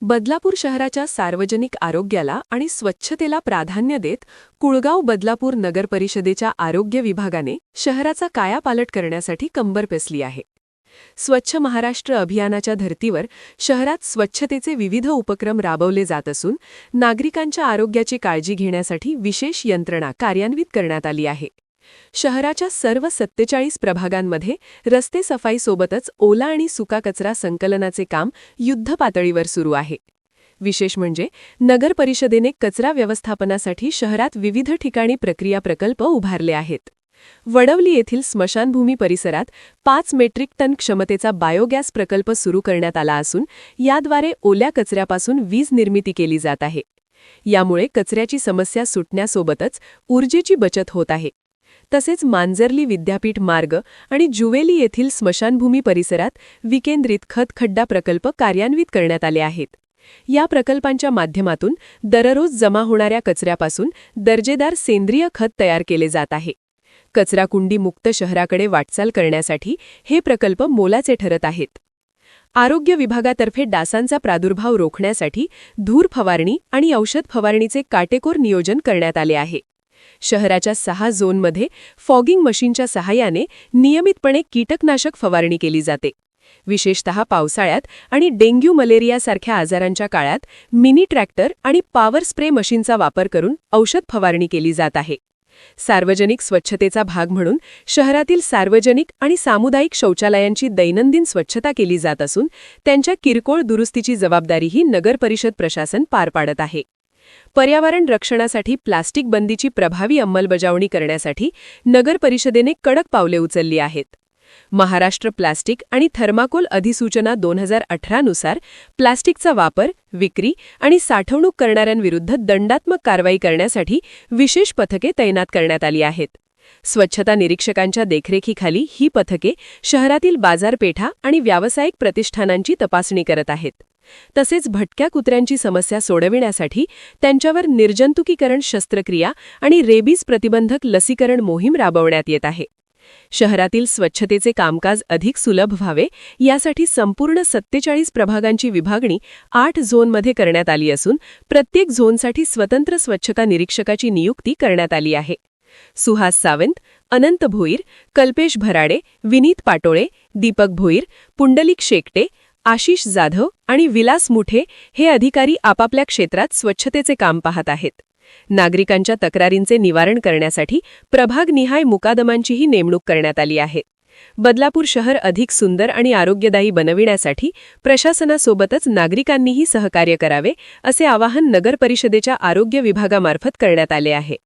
बदलापूर शहराच्या सार्वजनिक आरोग्याला आणि स्वच्छतेला प्राधान्य देत कुळगाव बदलापूर नगर परिषदेच्या आरोग्य विभागाने शहराचा कायापालट करण्यासाठी कंबर पेसली आहे. स्वच्छ महाराष्ट्र अभियानाच्या धर्तीवर शहरात स्वच्छतेचे विविध उपक्रम राबवले जात असून नागरिकांच्या आरोग्याची काळजी घेण्यासाठी विशेष यंत्रणा कार्यान्वित करण्यात आली आहे. शहराच्या सर्व 47 प्रभागांमध्ये रस्ते सफाईसोबतच ओला आणि सुका कचरा संकलनाचे काम युद्धपातळीवर सुरू आहे. विशेष म्हणजे नगर परिषदेने कचरा व्यवस्थापनासाठी शहरात विविध ठिकाणी प्रक्रिया प्रकल्प उभारले आहेत. वडवली येथील स्मशानभूमी परिसरात 5 मेट्रिक टन क्षमतेचा बायोगॅस प्रकल्प सुरू करण्यात आला असून याद्वारे ओल्या कचऱ्यापासून वीज निर्मिती केली जात आहे. यामुळे कचऱ्याची समस्या सुटण्यासोबतच ऊर्जेची बचत होत आहे. तसेच मांजर्ली विद्यापीठ मार्ग आणि जुवेली येथील स्मशानभूमी परिसरात विकेंद्रित खत-खड्डा प्रकल्प कार्यान्वित करण्यात आले आहेत. या प्रकल्पांच्या माध्यमातून दररोज जमा होणाऱ्या कचऱ्यापासून दर्जेदार सेंद्रिय खत तयार केले जात आहे. कचराकुंडी मुक्त शहराकडे वाटचाल करण्यासाठी हे प्रकल्प मोलाचे ठरत आहेत. आरोग्य विभागातर्फे डासांचा प्रादुर्भाव रोखण्यासाठी धूर फवारणी आणि औषध फवारणीचे काटेकोर नियोजन करण्यात आले आहे. शहराच्या 6 झोनमध्ये फॉगिंग मशीनच्या सहाय्याने नियमितपणे कीटकनाशक फवारणी केली जाते. विशेषतः पावसाळ्यात आणि डेंग्यू मलेरियासारख्या आजारांच्या काळात मिनी ट्रॅक्टर आणि पॉवर स्प्रे मशीनचा वापर करून औषध फवारणी केली जात आहे. सार्वजनिक स्वच्छतेचा भाग म्हणून शहरातील सार्वजनिक आणि सामुदायिक शौचालयांची दैनंदिन स्वच्छता केली जात असून त्यांच्या किरकोळ दुरुस्तीची जबाबदारीही नगर परिषद प्रशासन पार पाडत आहे. पर्यावरण रक्षणासाठी प्लास्टिक बंदीची प्रभावी अंमलबजावणी करण्यासाठी नगर परिषदेने कडक पावले उचलली आहेत. महाराष्ट्र प्लास्टिक आणि थर्माकोल अधिसूचना 2018 नुसार प्लास्टिकचा वापर, विक्री आणि साठवणूक करणाऱ्यांविरुद्ध दंडात्मक कारवाई करण्यासाठी विशेष पथके तैनात करण्यात आली आहेत. स्वच्छता निरीक्षकांच्या देखरेखीखाली ही पथके शहरातील बाजारपेठा आणि व्यावसायिक प्रतिष्ठानांची तपासणी करत आहेत. तसेच भटक्या कुत्र्यांची समस्या सोडविण्यासाठी त्यांच्यावर निर्जंतुकीकरण शस्त्रक्रिया आणि रेबीज प्रतिबंधक लसीकरण मोहीम राबवण्यात येत आहे. शहरातील स्वच्छतेचे कामकाज अधिक सुलभ व्हावे यासाठी संपूर्ण 47 प्रभागांची विभागणी 8 झोनमध्ये करण्यात आली असून प्रत्येक झोनसाठी स्वतंत्र स्वच्छता निरीक्षकाची नियुक्ती करण्यात आली आहे. सुहास सावंत, अनंत भोईर, कल्पेश भराडे, विनीत पाटोळे, दीपक भोईर, पुंडलिक शेकटे, आशिष जाधव आणि विलास मुठे हे अधिकारी आपापल्या क्षेत्रात स्वच्छतेचे काम पाहत आहेत. नागरिकांच्या तक्रारींचे निवारण करण्यासाठी प्रभागनिहाय मुकादमांचीही नेमणूक करण्यात आली आहे. बदलापूर शहर अधिक सुंदर आणि आरोग्यदायी बनविण्यासाठी प्रशासनासोबतच नागरिकांनीही सहकार्य करावे असे आवाहन नगर परिषदेच्या आरोग्य विभागामार्फत करण्यात आले आहे.